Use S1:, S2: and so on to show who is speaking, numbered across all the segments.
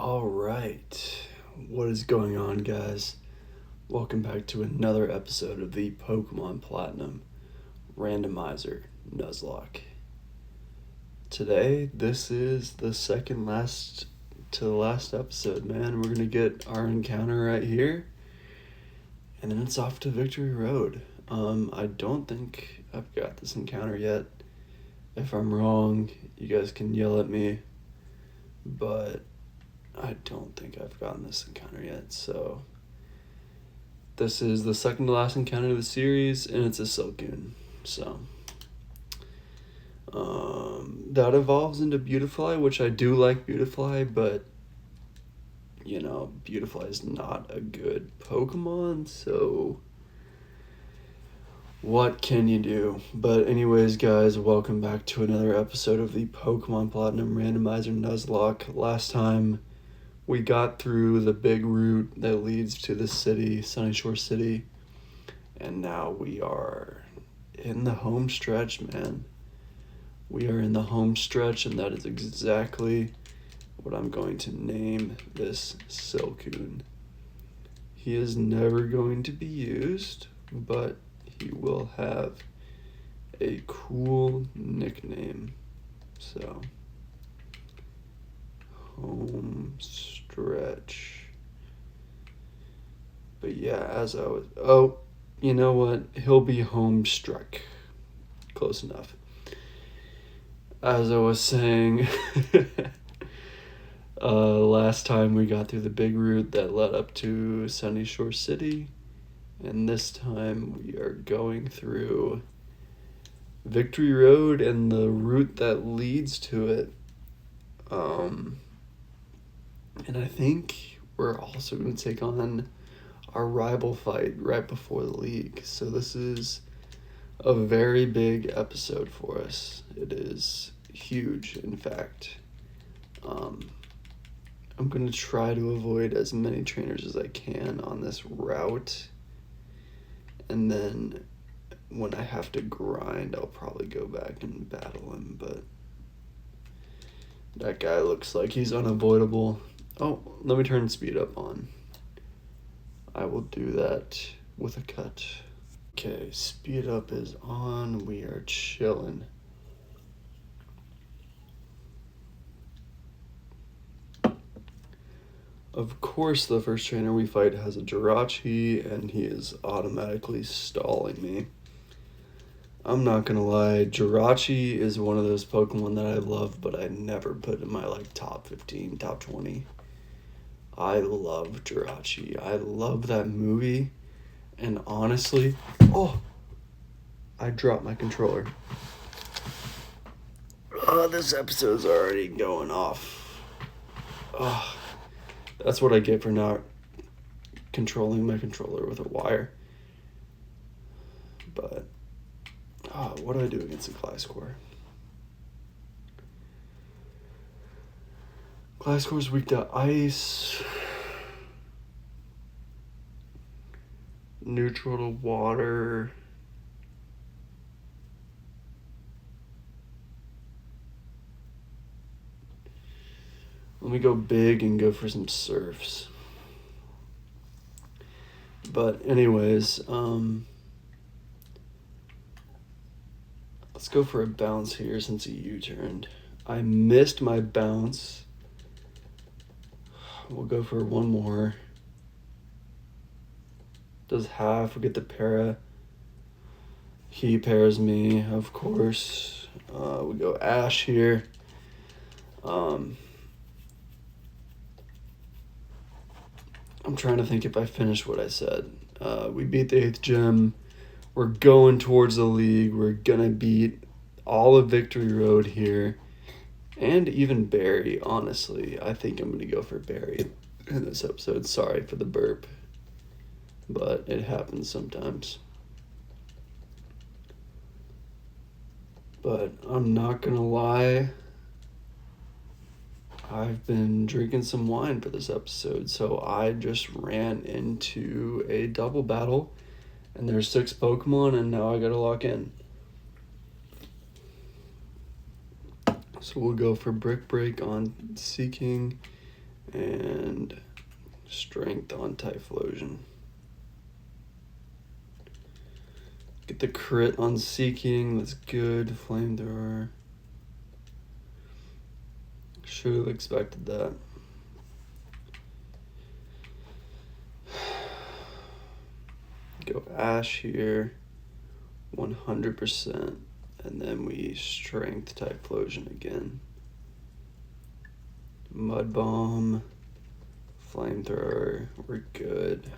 S1: All right. What is going on, guys? Welcome back to another episode of the Pokemon Platinum Randomizer Nuzlocke. Today, this is the second last to the last episode, man. We're going to get our encounter right here. And then it's off to Victory Road. I don't think I've got this encounter yet. If I'm wrong, you guys can yell at me. But I don't think I've gotten this encounter yet, so this is the second to last encounter of the series, and it's a Silcoon. So that evolves into Beautifly, which I do like Beautifly, but you know, Beautifly is not a good Pokemon, so what can you do? But anyways, guys, welcome back to another episode of the Pokemon Platinum Randomizer Nuzlocke. Last time we got through the big route that leads to the city, Sunny Shore City, and now we are in the home stretch, man. We are in the home stretch, and that is exactly what I'm going to name this Silcoon. He is never going to be used, but he will have a cool nickname. So, home stretch. But yeah, you know what? He'll be home struck. Close enough. As I was saying, last time we got through the big route that led up to Sunny Shore City, and this time we are going through Victory Road and the route that leads to it. And I think we're also going to take on our rival fight right before the league. So this is a very big episode for us. It is huge, in fact. I'm going to try to avoid as many trainers as I can on this route. And then when I have to grind, I'll probably go back and battle him. But that guy looks like he's unavoidable. Oh, let me turn speed up on. I will do that with a cut. Okay, speed up is on. We are chilling. Of course, the first trainer we fight has a Jirachi, and he is automatically stalling me. I'm not gonna lie, Jirachi is one of those Pokemon that I love, but I never put in my top 15, top 20. I love Jirachi. I love that movie. And honestly, I dropped my controller. This episode's already going off. That's what I get for not controlling my controller with a wire. But, what do I do against a Gliscor? Gliscor's weak to ice. Neutral to water. Let me go big and go for some surfs. But anyways, let's go for a bounce here since he U-turned. I missed my bounce. We'll go for one more. Does half, we get the para. He pairs me, of course. We go Ash here. I'm trying to think if I finished what I said. We beat the 8th gym. We're going towards the league. We're gonna beat all of Victory Road here. And even Barry, honestly. I think I'm gonna go for Barry in this episode. Sorry for the burp. But it happens sometimes. But I'm not gonna lie, I've been drinking some wine for this episode, so I just ran into a double battle, and there's 6 Pokemon, and now I gotta lock in. So we'll go for Brick Break on Seeking, and strength on Typhlosion. Get the crit on Seeking, that's good. Flamethrower. Should have expected that. Go Ash here, 100%, and then we strength Typhlosion again. Mud Bomb, Flamethrower, we're good.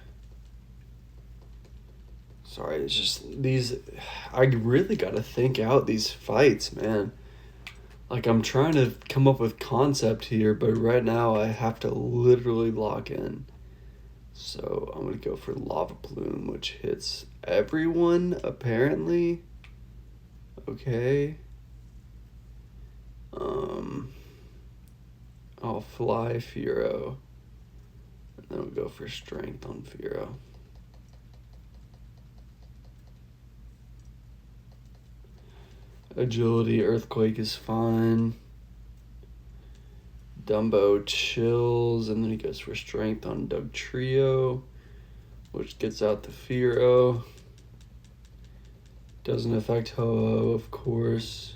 S1: Sorry, it's just these, I really gotta think out these fights, man. Like, I'm trying to come up with concept here, but right now I have to literally lock in. So I'm gonna go for Lava Plume, which hits everyone, apparently. Okay. I'll fly Fearow. And then we'll go for strength on Fearow. Agility, Earthquake is fine. Dumbo chills, and then he goes for strength on Dugtrio, which gets out the Fearow. Doesn't affect Ho-Oh, of course.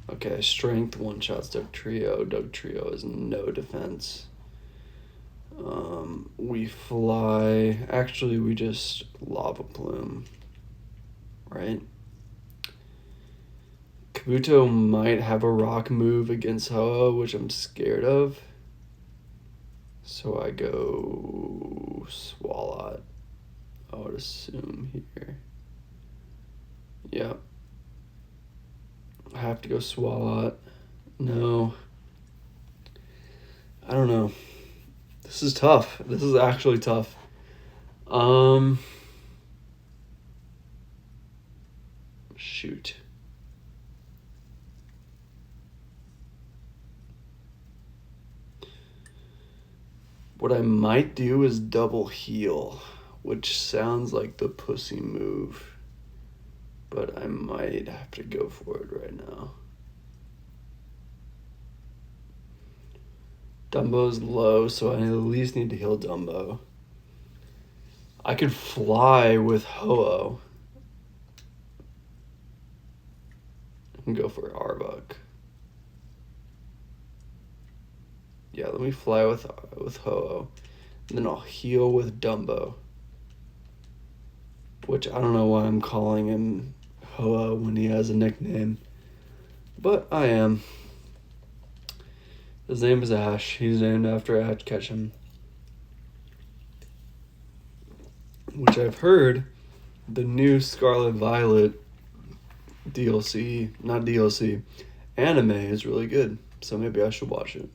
S1: Okay, strength one-shots Dugtrio. Dugtrio is no defense. We fly. Actually, we just Lava Plume, right? Kabuto might have a rock move against Ho-Oh, which I'm scared of. So I go Swalot, I would assume here. Yep. I have to go Swalot. No. I don't know. This is tough. This is actually tough. Shoot. What I might do is double heal, which sounds like the pussy move, but I might have to go for it right now. Dumbo's low, so I at least need to heal Dumbo. I could fly with Ho-Oh and go for Arbok. Yeah, let me fly with Ho-Oh, and then I'll heal with Dumbo, which I don't know why I'm calling him Ho-Oh when he has a nickname, but I am. His name is Ash. He's named after Ash Ketchum, which I've heard the new Scarlet Violet anime is really good, so maybe I should watch it.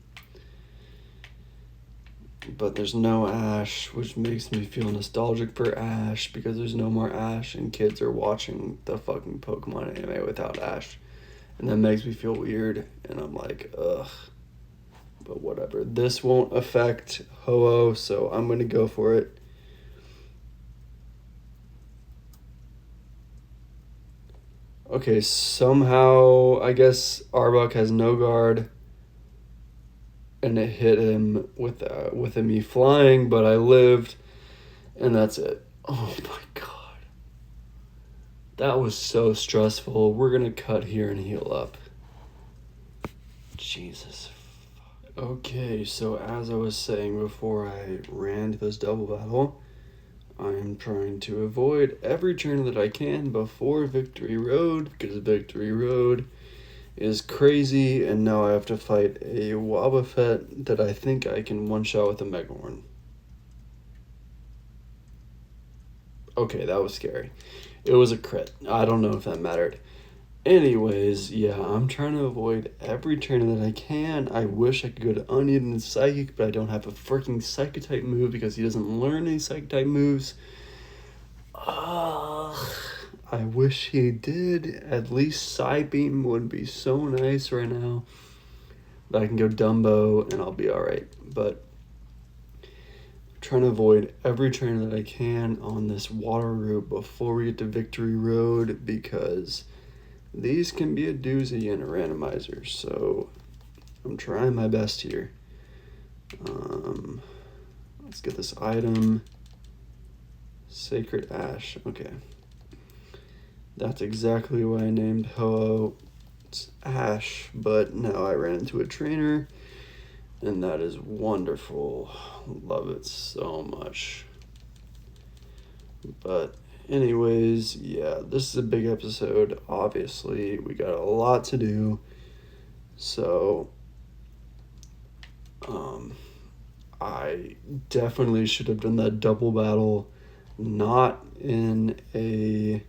S1: But there's no Ash, which makes me feel nostalgic for Ash, because there's no more Ash and kids are watching the fucking Pokemon anime without Ash. And that makes me feel weird, and I'm like, ugh. But whatever. This won't affect Ho-Oh, so I'm going to go for it. Okay, somehow, I guess Arbok has no guard. And it hit him with me flying, but I lived, and that's it. Oh my god. That was so stressful. We're gonna cut here and heal up. Jesus. Okay, so as I was saying before I ran to this double battle, I'm trying to avoid every turn that I can before Victory Road, because Victory Road is crazy, and now I have to fight a Wobbuffet that I think I can one-shot with a Megahorn. Okay, that was scary. It was a crit. I don't know if that mattered. Anyways, yeah, I'm trying to avoid every turn that I can. I wish I could go to Onion and Psychic, but I don't have a freaking Psychic-type move because he doesn't learn any Psychic-type moves. I wish he did. At least Psybeam would be so nice right now. But I can go Dumbo and I'll be alright. But I'm trying to avoid every turn that I can on this water route before we get to Victory Road, because these can be a doozy in a randomizer. So I'm trying my best here. Let's get this item. Sacred Ash. Okay. That's exactly why I named Ho-Oh. It's Ash, but now I ran into a trainer, and that is wonderful. Love it so much. But anyways, yeah, this is a big episode. Obviously, we got a lot to do. So, I definitely should have done that double battle, not in a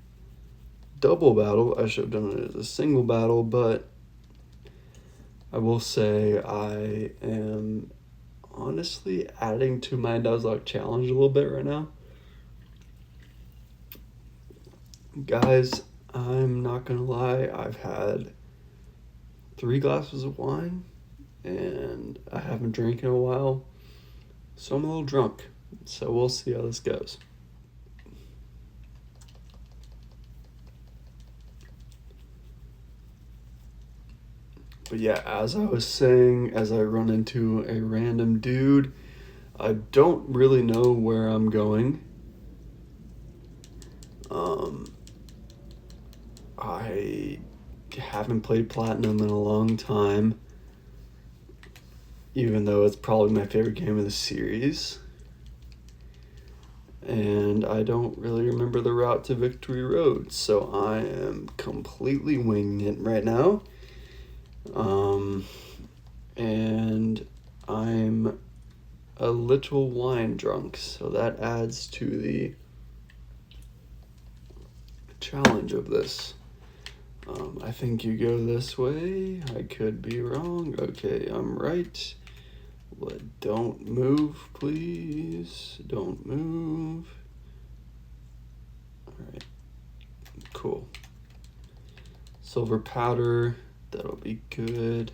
S1: double battle. I should have done it as a single battle, but I will say I am honestly adding to my Nuzlocke challenge a little bit right now. Guys, I'm not gonna lie, I've had 3 glasses of wine and I haven't drank in a while, so I'm a little drunk. So we'll see how this goes. But yeah, as I was saying, as I run into a random dude, I don't really know where I'm going. I haven't played Platinum in a long time, even though it's probably my favorite game of the series. And I don't really remember the route to Victory Road, so I am completely winging it right now. And I'm a little wine drunk, so that adds to the challenge of this. I think you go this way. I could be wrong. Okay, I'm right. Don't move, please. Don't move. Alright. Cool. Silver powder. That'll be good.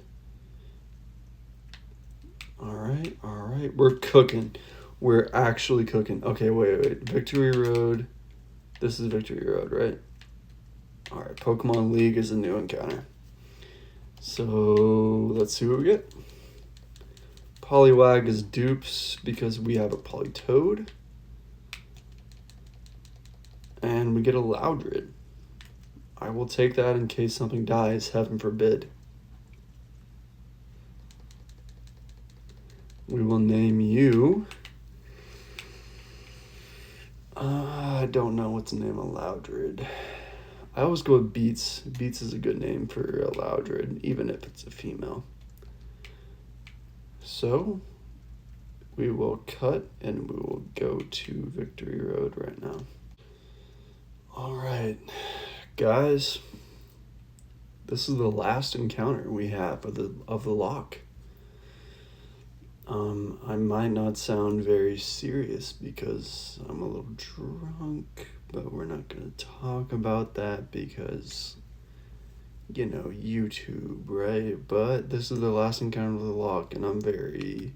S1: Alright. We're cooking. We're actually cooking. Okay, wait. Victory Road. This is Victory Road, right? Alright, Pokemon League is a new encounter. So, let's see what we get. Poliwag is dupes because we have a Politoed. And we get a Loudred. I will take that in case something dies, heaven forbid. We will name you... I don't know what to name a Loudred. I always go with Beats. Beats is a good name for a Loudred, even if it's a female. So, we will cut and we will go to Victory Road right now. Alright, guys. This is the last encounter we have of the lock. I might not sound very serious because I'm a little drunk, but we're not going to talk about that because, you know, YouTube, right? But this is the last encounter of the lock, and I'm very...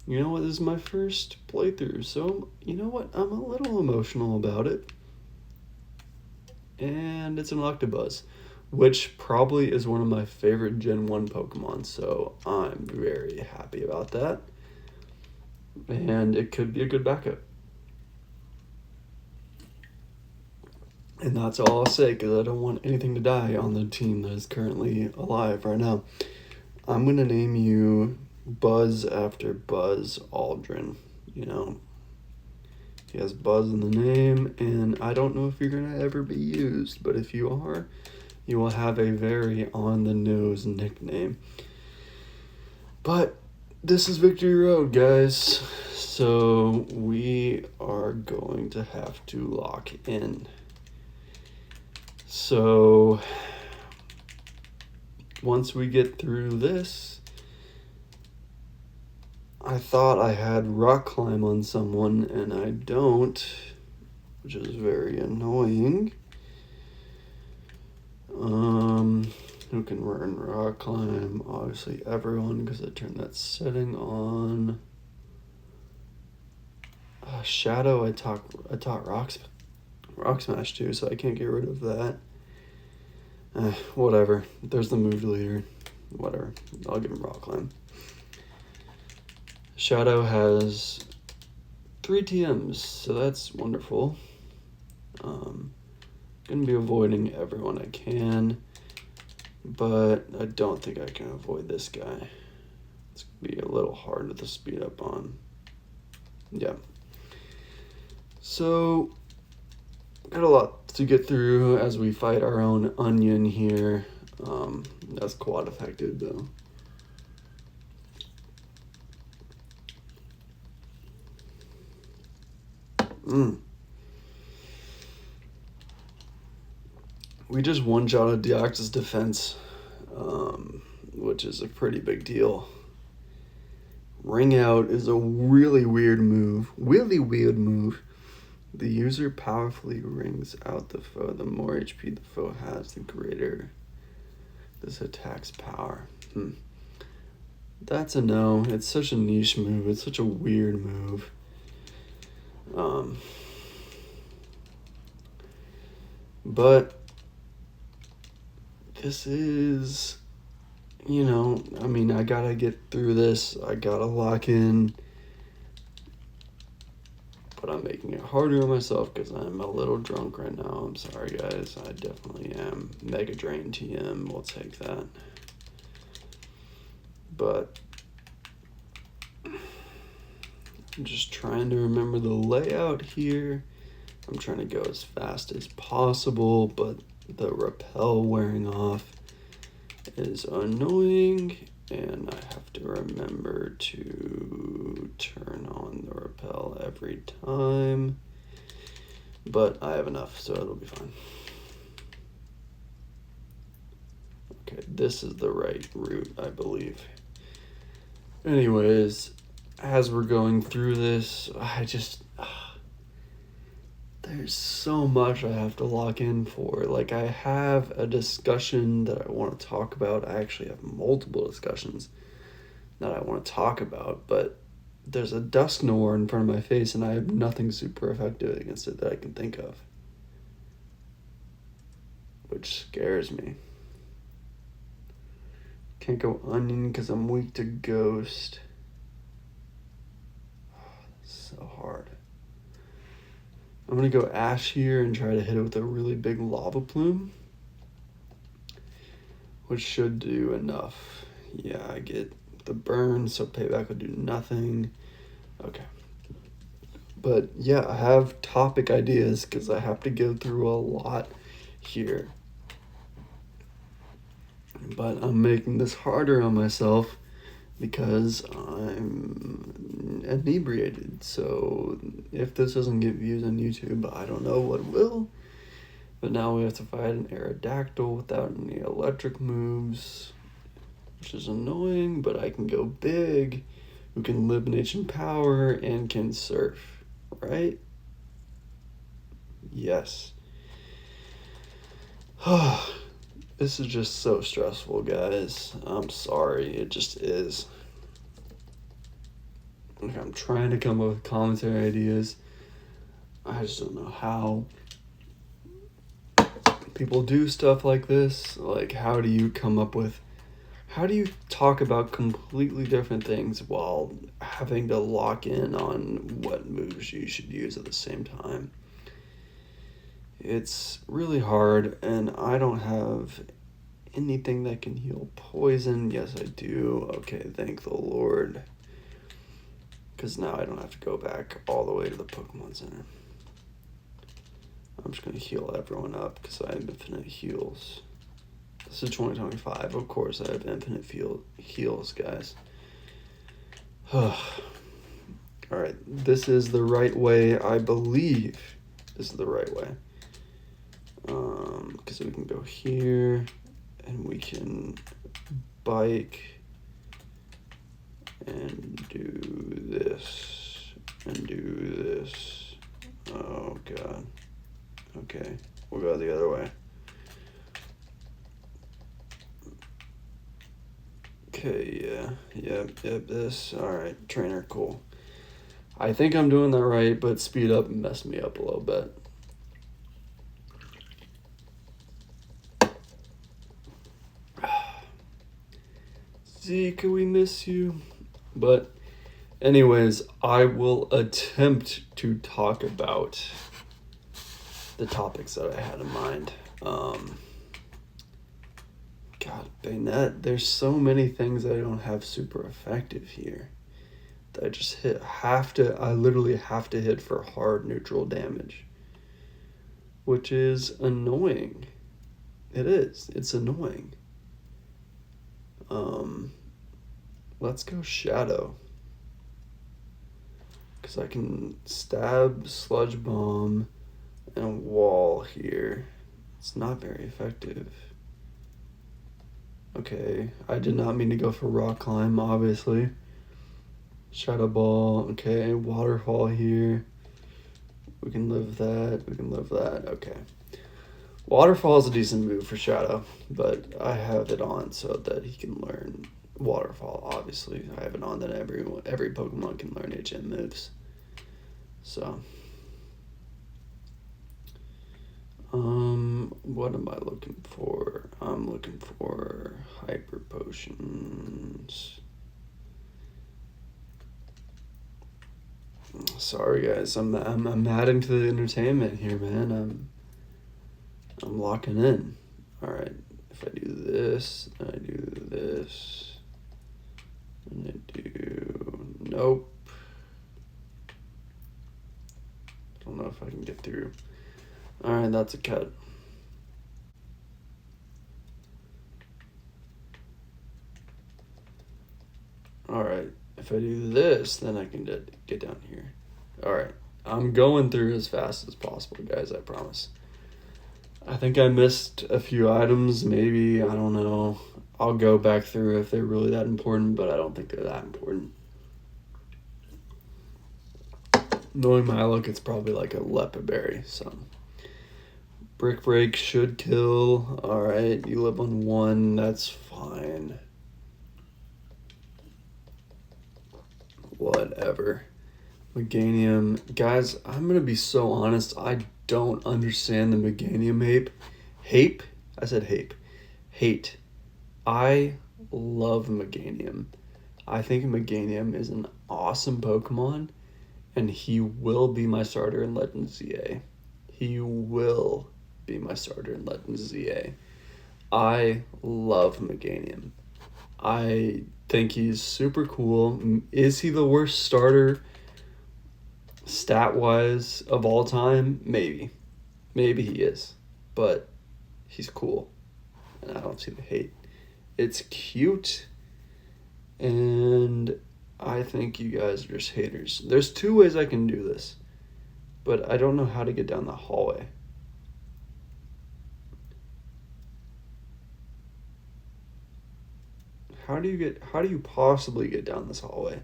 S1: You know what? This is my first playthrough, so, you know what? I'm a little emotional about it. And it's an Octobuzz, which probably is one of my favorite Gen 1 Pokemon, so I'm very happy about that. And it could be a good backup. And that's all I'll say, because I don't want anything to die on the team that is currently alive right now. I'm going to name you Buzz after Buzz Aldrin. You know, he has Buzz in the name, and I don't know if you're going to ever be used, but if you are, you will have a very on-the-nose nickname. But this is Victory Road, guys. So we are going to have to lock in. So once we get through this, I thought I had rock climb on someone, and I don't, which is very annoying. Who can run rock climb? Obviously everyone, because I turned that setting on. Shadow, I taught rock smash too, so I can't get rid of that. Whatever. There's the move leader. Whatever. I'll give him rock climb. Shadow has 3 TMs, so that's wonderful. Gonna be avoiding everyone I can, but I don't think I can avoid this guy. It's gonna be a little hard to speed up on. Yeah. So, got a lot to get through as we fight our own onion here. That's quad affected though. We just one-shotted Deoxys defense, which is a pretty big deal. Ring out is a really weird move. The user powerfully rings out the foe. The more HP the foe has, the greater this attack's power. That's a no. It's such a niche move. It's such a weird move. But this is, I gotta get through this. I gotta lock in. But I'm making it harder on myself because I'm a little drunk right now. I'm sorry, guys. I definitely am. Mega Drain TM. We'll take that. But I'm just trying to remember the layout here. I'm trying to go as fast as possible, but the rappel wearing off is annoying, and I have to remember to turn on the rappel every time. But I have enough, so it'll be fine. Okay, this is the right route, I believe. Anyways, as we're going through this, there's so much I have to lock in for. Like, I have a discussion that I want to talk about. I actually have multiple discussions that I want to talk about, but there's a Dusknoir in front of my face, and I have nothing super effective against it that I can think of, which scares me. Can't go Onion because I'm weak to Ghost. So hard. I'm going to go Ash here and try to hit it with a really big Lava Plume, which should do enough. Yeah, I get the burn, so Payback would do nothing. Okay. But yeah, I have topic ideas because I have to go through a lot here. But I'm making this harder on myself because I'm inebriated. So if this doesn't get views on YouTube, I don't know what will. But now we have to fight an Aerodactyl without any electric moves, which is annoying, but I can go big, who can Elimination Power and can surf, right? Yes. This is just so stressful, guys. I'm sorry, it just is. Like, I'm trying to come up with commentary ideas. I just don't know how people do stuff like this. Like, how do you talk about completely different things while having to lock in on what moves you should use at the same time? It's really hard, and I don't have anything that can heal poison. Yes, I do. Okay, thank the Lord. Because now I don't have to go back all the way to the Pokemon Center. I'm just going to heal everyone up because I have infinite heals. This is 2025. Of course, I have infinite heals, guys. Alright, this is the right way. I believe this is the right way. Because we can go here, and we can bike, and do this, and do this. Oh, God. Okay, we'll go the other way. Okay, yep, this. Alright, trainer, cool. I think I'm doing that right, but speed up and mess me up a little bit. Zeke, we miss you. But Anyways, I will attempt to talk about the topics that I had in mind. God, Bayonet, there's so many things that I don't have super effective here. That I just I literally have to hit for hard neutral damage. Which is annoying. It is. It's annoying. Let's go Shadow. Because I can stab, Sludge Bomb, and Wall here. It's not very effective. Okay, I did not mean to go for Rock Climb, obviously. Shadow Ball, okay, Waterfall here. We can live that, okay. Waterfall is a decent move for Shadow, but I have it on so that he can learn Waterfall, obviously. I have it on that every Pokemon can learn HM moves. So, what am I looking for? I'm looking for Hyper Potions. Sorry guys, I'm adding to the entertainment here, man. I'm locking in. All right, if I do this, then I do this, and I do nope. Don't know if I can get through. All right, that's a cut. All right, if I do this, then I can get down here. All right, I'm going through as fast as possible, guys, I promise. I think I missed a few items, maybe, I don't know. I'll go back through if they're really that important, but I don't think they're that important. Knowing my luck, it's probably like a Leopard Berry, so. Brick Break should kill. Alright, you live on 1, that's fine. Whatever. Meganium. Guys, I'm gonna be so honest, I don't understand the Meganium hate. Hate? I said hate. Hate. I love Meganium. I think Meganium is an awesome Pokemon, and he will be my starter in Legends ZA. He will be my starter in Legends ZA. I love Meganium. I think he's super cool. Is he the worst starter stat-wise of all time? Maybe. Maybe he is. But he's cool. And I don't see the hate. It's cute. And I think you guys are just haters. There's 2 ways I can do this. But I don't know how to get down the hallway. How do you possibly get down this hallway?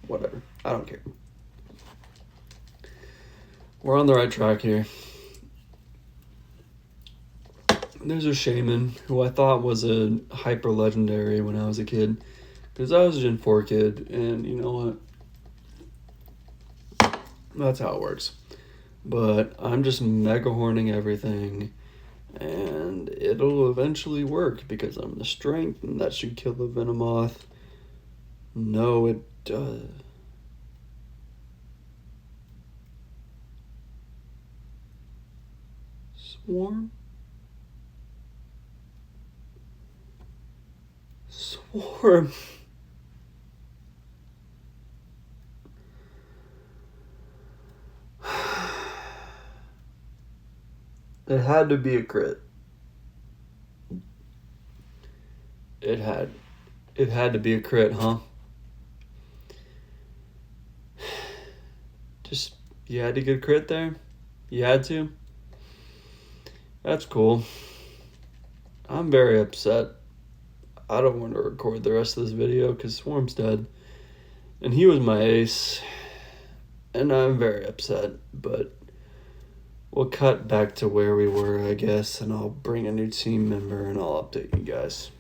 S1: Whatever. I don't care. We're on the right track here. There's a Shaman, who I thought was a hyper legendary when I was a kid. Because I was a Gen 4 kid, and you know what? That's how it works. But I'm just mega horning everything, and it'll eventually work because I'm the strength, and that should kill the Venomoth. No, it does. Swarm? Swarm. It had to be a crit. It had to be a crit, huh? Just, you had to get a crit there? You had to? That's cool. I'm very upset. I don't want to record the rest of this video because Swarm's dead. And he was my ace. And I'm very upset, but we'll cut back to where we were, I guess, and I'll bring a new team member and I'll update you guys.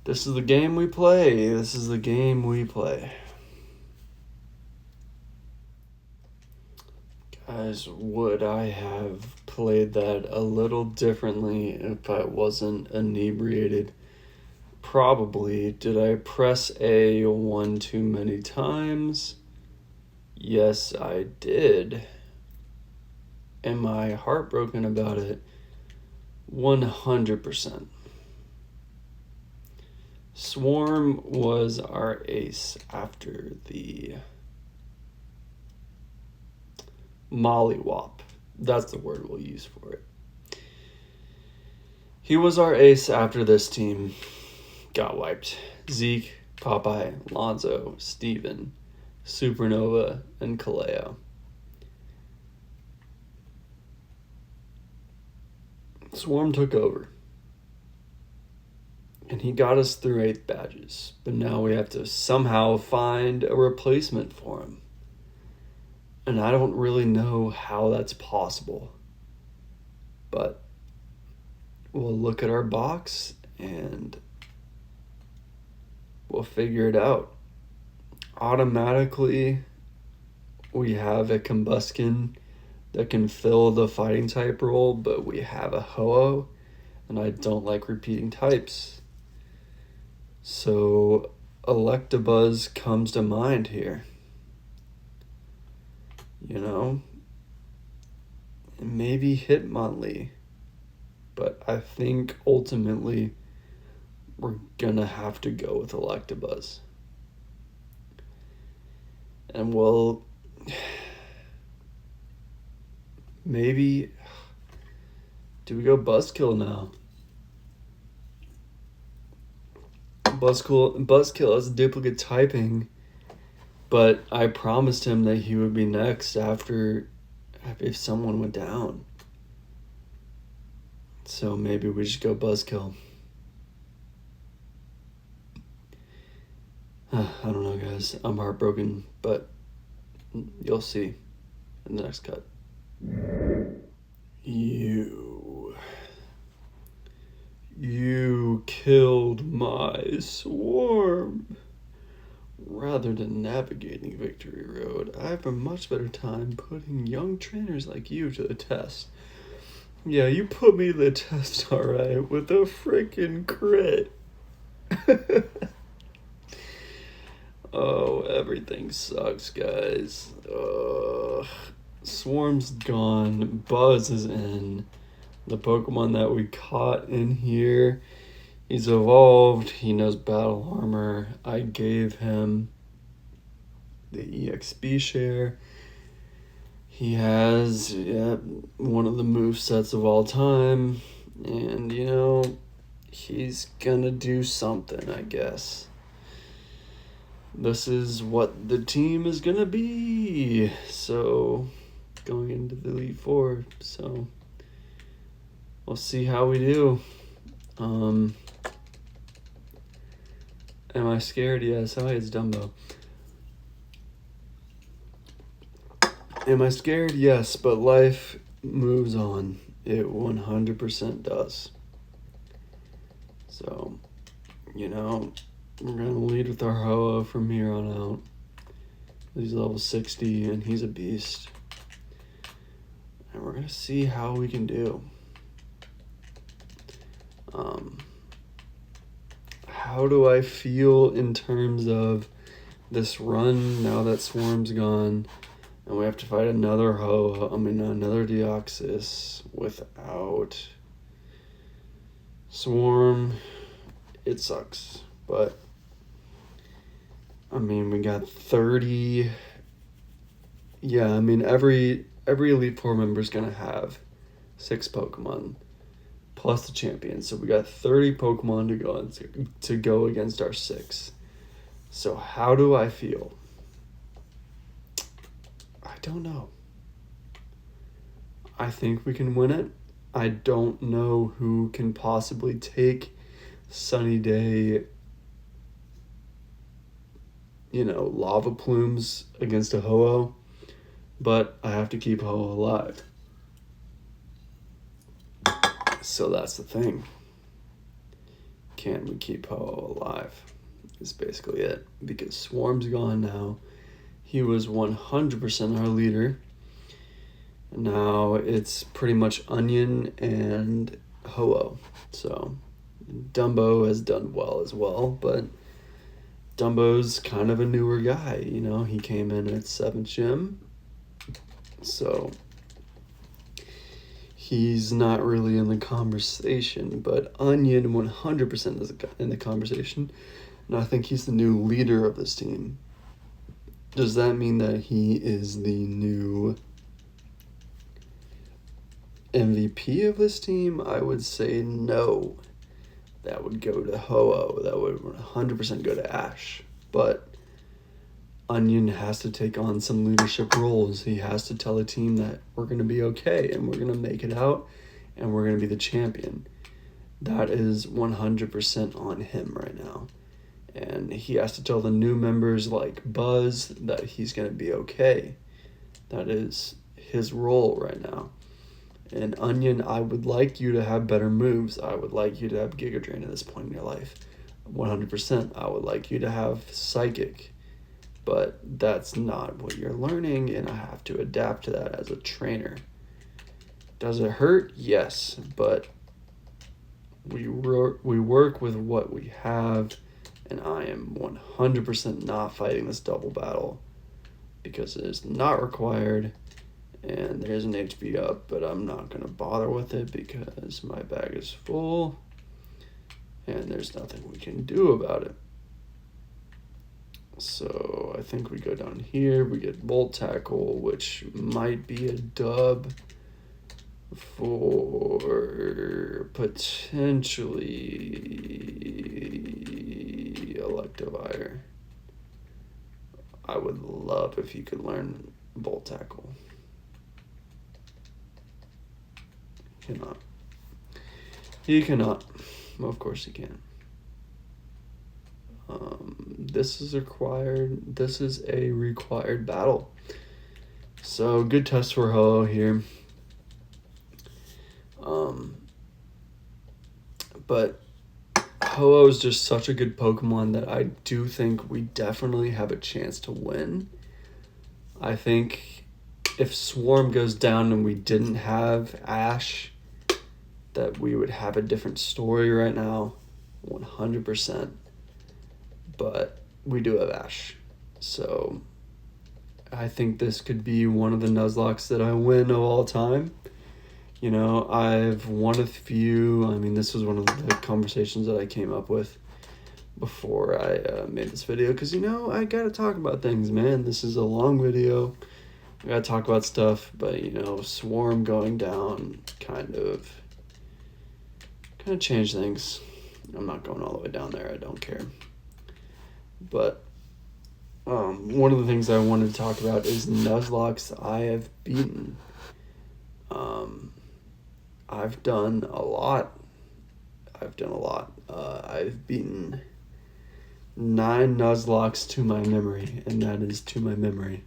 S1: This is the game we play. This is the game we play. Guys, would I have played that a little differently if I wasn't inebriated? Probably. Did I press A one too many times? Yes, I did. Am I heartbroken about it? 100%. Swarm was our ace after the mollywop. That's the word we'll use for it. He was our ace after this team got wiped. Zeke, Popeye, Lonzo, Steven, Supernova, and Kaleo. Swarm took over. And he got us through 8 badges. But now we have to somehow find a replacement for him. And I don't really know how that's possible. But we'll look at our box and we'll figure it out. Automatically, we have a Combuskin that can fill the fighting type role, but we have a Ho-Oh, and I don't like repeating types. So Electabuzz comes to mind here. You know? And maybe Hitmonlee. But I think ultimately we're gonna have to go with Electabuzz. And we'll maybe, do we go Buzzkill now? Buzzkill has duplicate typing, but I promised him that he would be next after if someone went down. So maybe we just go Buzzkill. I don't know, guys. I'm heartbroken, but you'll see in the next cut. You killed my swarm. Rather than navigating Victory Road, I have a much better time putting young trainers like you to the test. Yeah, you put me to the test, alright, with a freaking crit. Oh, everything sucks, guys. Swarm's gone. Buzz is in. The Pokemon that we caught in here, he's evolved. He knows Battle Armor. I gave him the EXP share. He has one of the movesets of all time. And, you know, he's gonna do something, I guess. This is what the team is gonna be. So, going into the Elite Four. So, we'll see how we do. Am I scared? Yes. Oh, it's Dumbo. Am I scared? Yes, but life moves on. It 100% does. So, you know, we're going to lead with our Ho-Oh from here on out. He's level 60, and he's a beast. And we're going to see how we can do. How do I feel in terms of this run now that Swarm's gone and we have to fight another another Deoxys without Swarm? It sucks, but I mean, we got 30. Yeah, I mean, every Elite Four member is gonna have 6 Pokemon plus the champion. So we got 30 Pokemon to go against our 6. So how do I feel? I don't know. I think we can win it. I don't know who can possibly take Sunny Day, you know, lava plumes against a Ho-Oh, but I have to keep Ho-Oh alive. So that's the thing. Can we keep Ho-Oh alive? Is basically it. Because Swarm's gone now. He was 100% our leader. Now it's pretty much Onion and Ho-Oh. So Dumbo has done well as well, but Dumbo's kind of a newer guy, you know. He came in at 7th gym, so he's not really in the conversation, but Onion 100% is in the conversation, and I think he's the new leader of this team. Does that mean that he is the new MVP of this team? I would say no. That would go to Ho-Oh. That would 100% go to Ash. But Onion has to take on some leadership roles. He has to tell a team that we're going to be okay and we're going to make it out and we're going to be the champion. That is 100% on him right now. And he has to tell the new members like Buzz that he's going to be okay. That is his role right now. And Onion, I would like you to have better moves. I would like you to have Giga Drain at this point in your life. 100%. I would like you to have Psychic. But that's not what you're learning, and I have to adapt to that as a trainer. Does it hurt? Yes, but we work with what we have, and I am 100% not fighting this double battle because it is not required. And there's an HP up, but I'm not going to bother with it because my bag is full and there's nothing we can do about it. So I think we go down here, we get Bolt Tackle, which might be a dub for potentially Electivire. I would love if you could learn Bolt Tackle. Cannot. He cannot. Well, of course he can. This is required. This is a required battle. So good test for Ho-Oh here. But Ho-Oh is just such a good Pokemon that I do think we definitely have a chance to win. I think if Swarm goes down and we didn't have Ash, that we would have a different story right now, 100%. But we do have Ash. So I think this could be one of the Nuzlockes that I win of all time. You know, I've won a few. I mean, this was one of the conversations that I came up with before I made this video. Because, you know, I got to talk about things, man. This is a long video. I got to talk about stuff. But, you know, Swarm going down kind of change things. I'm not going all the way down there. I don't care. But one of the things I wanted to talk about is Nuzlockes I have beaten. I've done a lot. I've beaten 9 Nuzlockes to my memory, and that is to my memory.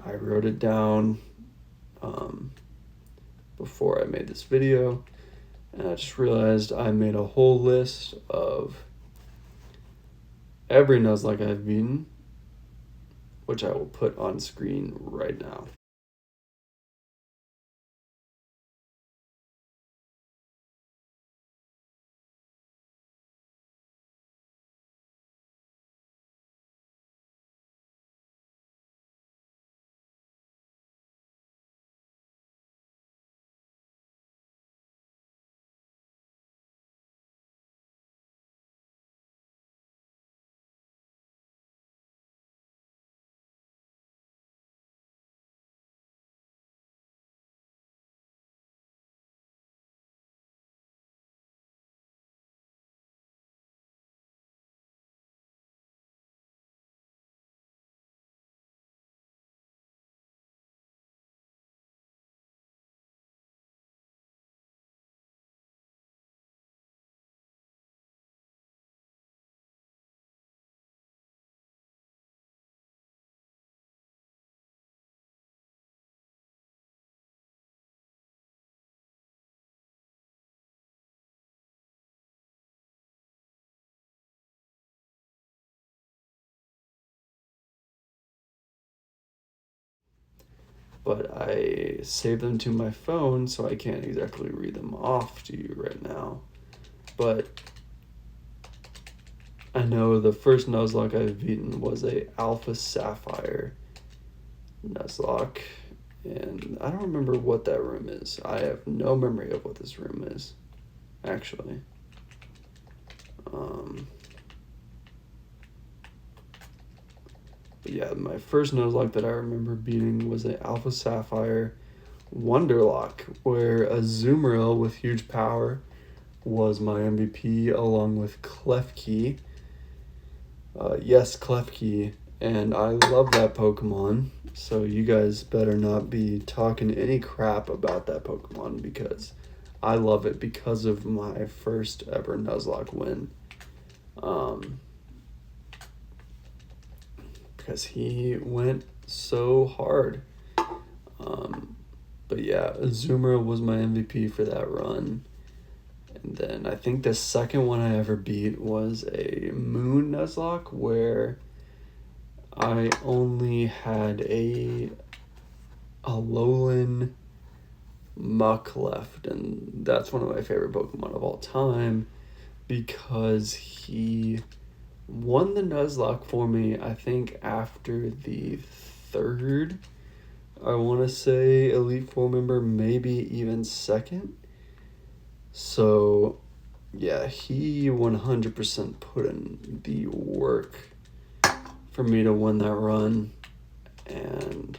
S1: I wrote it down before I made this video. And I just realized I made a whole list of every Nuzlocke I've beaten, which I will put on screen right now. But I saved them to my phone, so I can't exactly read them off to you right now. But I know the first Nuzlocke I've beaten was a Alpha Sapphire Nuzlocke, and I don't remember what that room is. I have no memory of what this room is, actually. But yeah, my first Nuzlocke that I remember beating was an Alpha Sapphire Wonderlock, where a Azumarill with huge power was my MVP, along with Klefki. Yes, Klefki, and I love that Pokemon, so you guys better not be talking any crap about that Pokemon, because I love it because of my first ever Nuzlocke win. Because he went so hard. But yeah, Azumarill was my MVP for that run. And then I think the second one I ever beat was a Moon Nuzlocke, where I only had a Alolan Muck left, and that's one of my favorite Pokemon of all time because he won the Nuzlocke for me, I think, after the third, I want to say, Elite Four member, maybe even second. So, yeah, he 100% put in the work for me to win that run, and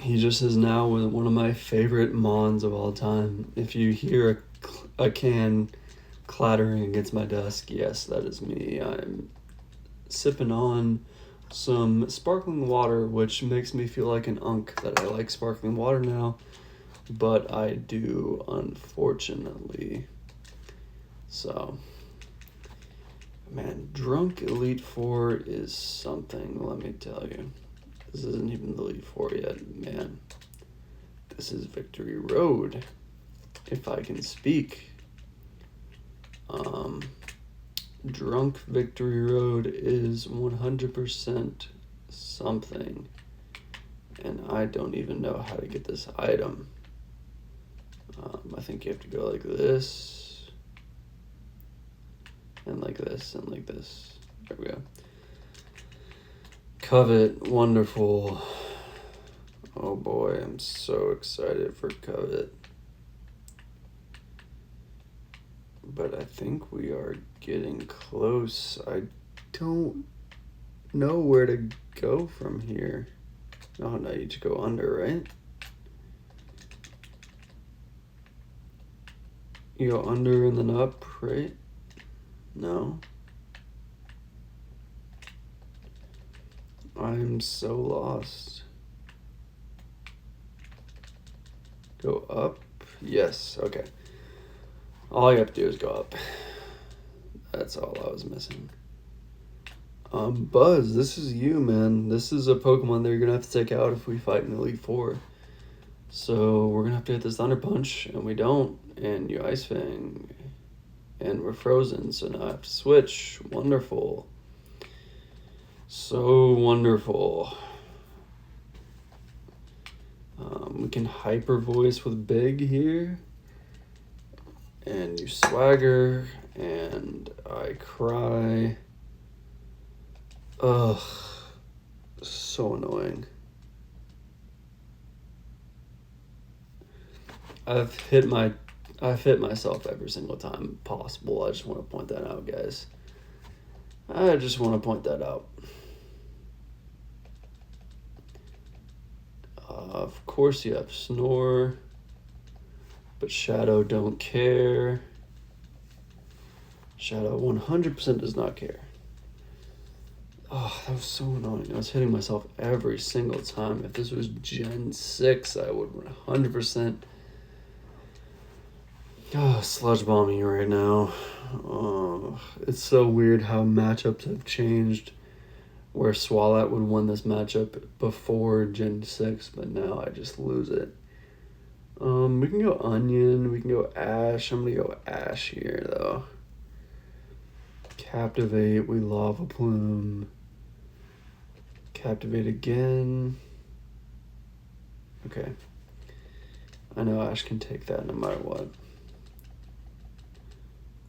S1: he just is now one of my favorite Mons of all time. If you hear a can clattering against my desk, yes, that is me. I'm sipping on some sparkling water, which makes me feel like an unk that I like sparkling water now, but I do, unfortunately. So, man, Drunk Elite Four is something, let me tell you. This isn't even the Elite Four yet, man. This is Victory Road, if I can speak. Drunk Victory Road is 100% something, and I don't even know how to get this item. I think you have to go like this, and like this, and like this. There we go. Covet, wonderful. Oh boy, I'm so excited for Covet. But I think we are getting close. I don't know where to go from here. Oh, no, you just go under, right? You go under and then up, right? No. I'm so lost. Go up? Yes, okay. All you have to do is go up. That's all I was missing. Buzz, this is you, man. This is a Pokemon that you're gonna have to take out if we fight in Elite Four. So we're gonna have to hit this Thunder Punch, and we don't, and you Ice Fang, and we're frozen, so now I have to switch. Wonderful. So wonderful. We can Hyper Voice with Big here. And you Swagger, and I cry. Ugh, so annoying. I've hit myself every single time possible. I just want to point that out, guys. I just want to point that out. Of course you have Snore, but Shadow don't care. Shadow 100% does not care. Oh, that was so annoying. I was hitting myself every single time. If this was Gen 6, I would 100%... sludge bombing you right now. Oh, it's so weird how matchups have changed, where Swalot would win this matchup before Gen 6, but now I just lose it. We can go Onion, we can go Ash. I'm gonna go Ash here, though. Captivate, we Lava Plume. Captivate again. Okay. I know Ash can take that no matter what.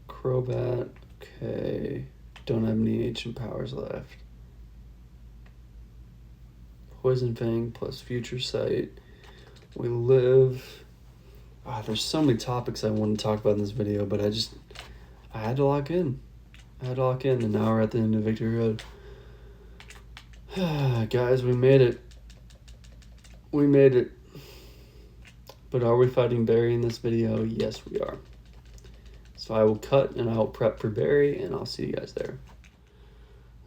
S1: Crobat, okay. Don't have any ancient powers left. Poison Fang plus Future Sight. We live. There's so many topics I want to talk about in this video, but I had to lock in. And now we're at the end of Victory Road. Guys, we made it. But are we fighting Barry in this video? Yes, we are. So I will cut and I will prep for Barry, and I'll see you guys there.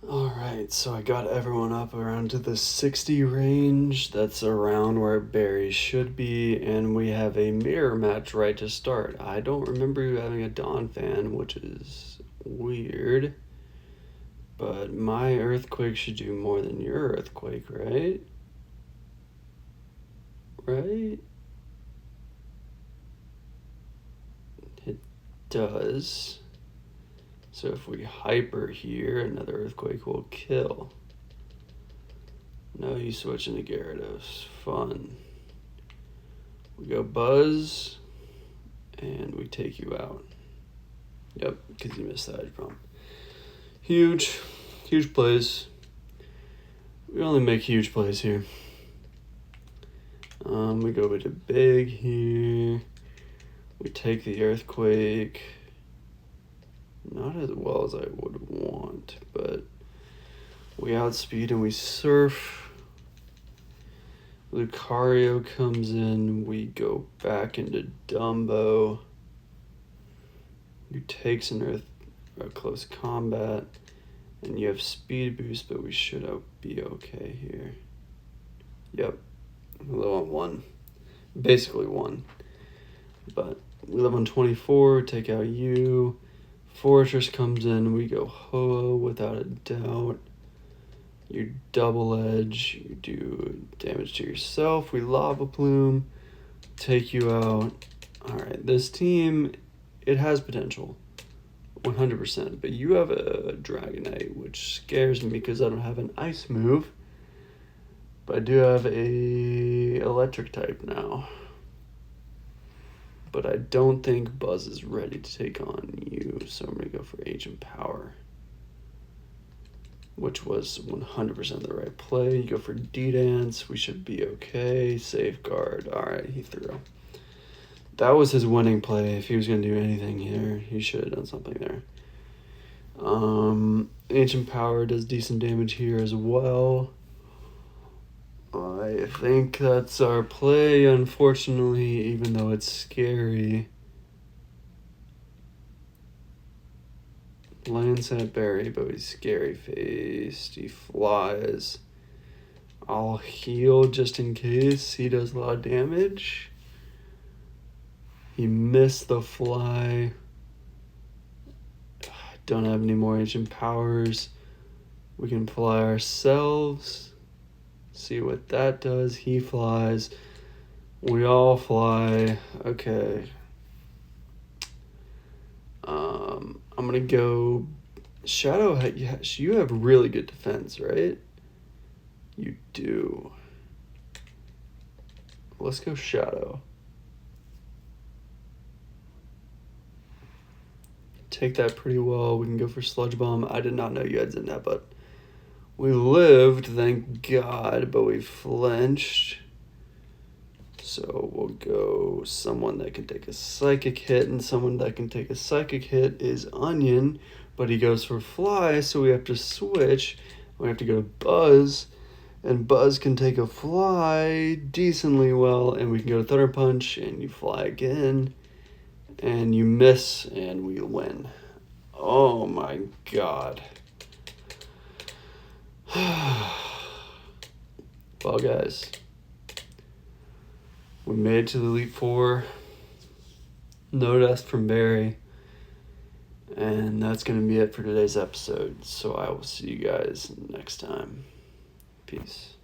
S1: Alright, so I got everyone up around to the 60 range. That's around where Barry should be, and we have a mirror match right to start. I don't remember you having a Dawn fan, which is weird. But my Earthquake should do more than your Earthquake, right? Right? It does. So if we hyper here, another Earthquake will kill. No, you switch into Gyarados. Fun. We go Buzz, and we take you out. Yep, because you missed that edge prompt. Huge plays. We only make huge plays here. We go into big here. We take the Earthquake. Not as well as I would want, but we outspeed and we surf. Lucario comes in. We go back into Dumbo. Who takes a close combat. And you have speed boost, but we should be okay here. Yep. We live on 1. Basically 1. But we live on 24, take out you. Fortress comes in, we go Ho without a doubt. You double edge, you do damage to yourself. We Lava Plume, take you out. Alright, this team, it has potential. 100%, but you have a Dragonite, which scares me because I don't have an ice move. But I do have a electric type now. But I don't think Buzz is ready to take on you, so I'm going to go for Ancient Power, which was 100% the right play. You go for D-Dance, we should be okay. Safeguard, alright, he threw. That was his winning play. If he was going to do anything here, he should have done something there. Ancient Power does decent damage here as well. I think that's our play, unfortunately, even though it's scary. Lands at Barry, but he's scary faced. He flies. I'll heal just in case he does a lot of damage. He missed the fly. Don't have any more ancient powers. We can fly ourselves. See what that does. He flies. We all fly. Okay. I'm gonna go Shadow. You have really good defense, right? You do. Let's go Shadow. Take that pretty well. We can go for Sludge Bomb. I did not know you had Zenith, but we lived, thank God, but we flinched. So we'll go someone that can take a Psychic hit, and someone that can take a Psychic hit is Onion, but he goes for Fly, so we have to switch. We have to go to Buzz, and Buzz can take a Fly decently well, and we can go to Thunder Punch, and you fly again. And you miss, and we win. Oh my God. Well, guys, we made it to the Elite Four. No death from Barry. And that's going to be it for today's episode. So I will see you guys next time. Peace.